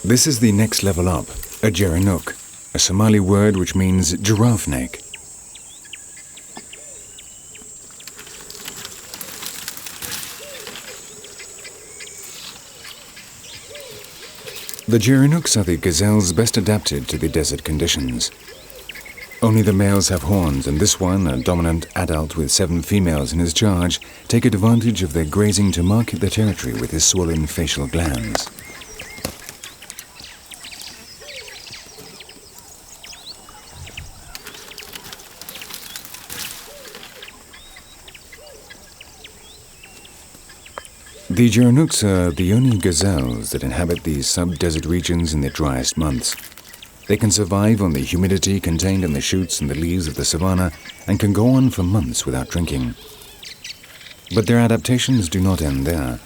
This is the next level up, a gerenuk, a Somali word which means giraffe neck. The gerenuks are the gazelles best adapted to the desert conditions. Only the males have horns, and this one, a dominant adult with 7 females in his charge, take advantage of their grazing to market their territory with his swollen facial glands. The gerenuks are the only gazelles that inhabit these sub-desert regions in the driest months. They can survive on the humidity contained in the shoots and the leaves of the savanna and can go on for months without drinking. But their adaptations do not end there.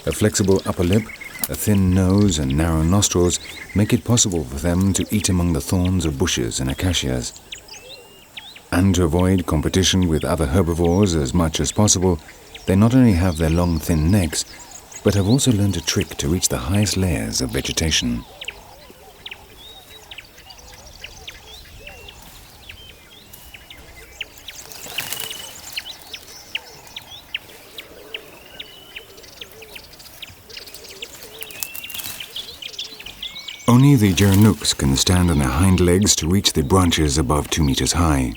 A flexible upper lip, a thin nose and narrow nostrils make it possible for them to eat among the thorns of bushes and acacias. And to avoid competition with other herbivores as much as possible, they not only have their long thin necks, but have also learned a trick to reach the highest layers of vegetation. Only the gerenuks can stand on their hind legs to reach the branches above 2 meters high.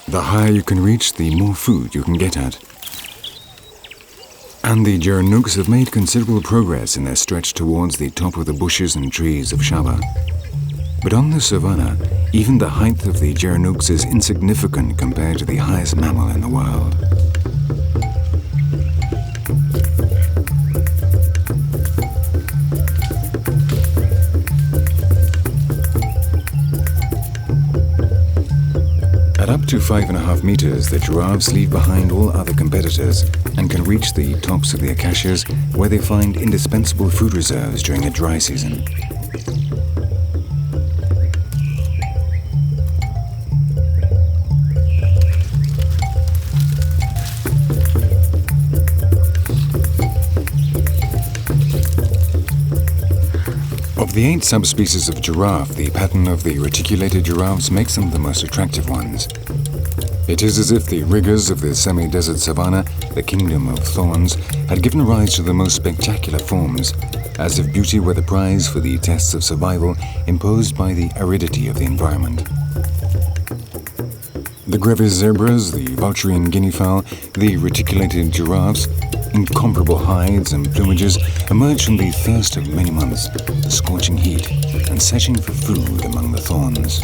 The higher you can reach, the more food you can get at. And the gerenuks have made considerable progress in their stretch towards the top of the bushes and trees of Shaba. But on the savanna, even the height of the gerenuks is insignificant compared to the highest mammal in the world. At up to 5.5 meters, the giraffes leave behind all other competitors and can reach the tops of the acacias where they find indispensable food reserves during the dry season. Of the 8 subspecies of giraffe, the pattern of the reticulated giraffes makes them the most attractive ones. It is as if the rigors of the semi-desert savanna, the kingdom of thorns, had given rise to the most spectacular forms, as if beauty were the prize for the tests of survival imposed by the aridity of the environment. The Grevy's zebras, the vulturine guinea fowl, the reticulated giraffes, incomparable hides and plumages emerge from the thirst of many months, the scorching heat, and searching for food among the thorns.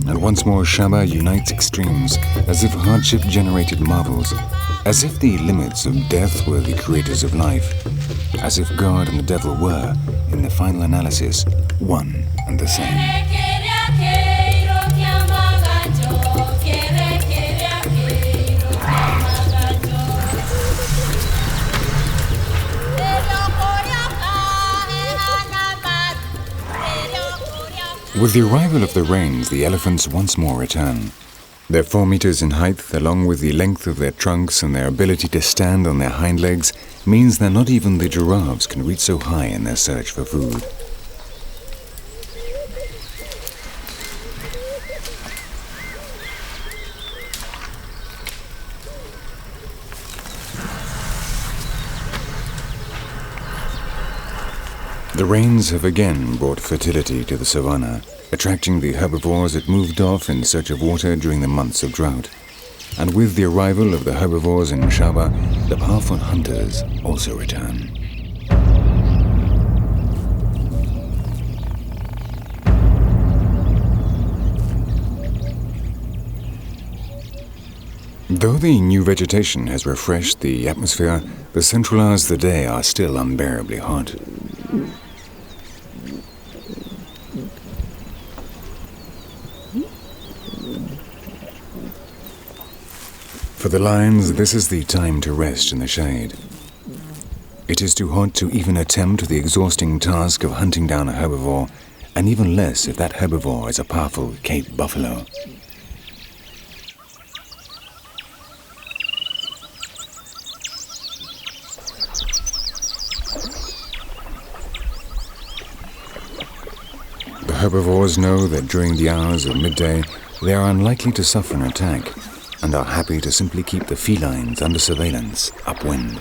And once more Shaba unites extremes, as if hardship generated marvels, as if the limits of death were the creators of life, as if God and the devil were, in the final analysis, one and the same. With the arrival of the rains, the elephants once more return. Their 4 meters in height, along with the length of their trunks and their ability to stand on their hind legs, means that not even the giraffes can reach so high in their search for food. The rains have again brought fertility to the savanna, attracting the herbivores that moved off in search of water during the months of drought. And with the arrival of the herbivores in Shaba, the powerful hunters also return. Though the new vegetation has refreshed the atmosphere, the central hours of the day are still unbearably hot. For the lions, this is the time to rest in the shade. It It is too hot to even attempt the exhausting task of hunting down a herbivore, and even less if that herbivore is a powerful Cape buffalo. The herbivores know that during the hours of midday they are unlikely to suffer an attack, and are happy to simply keep the felines under surveillance upwind.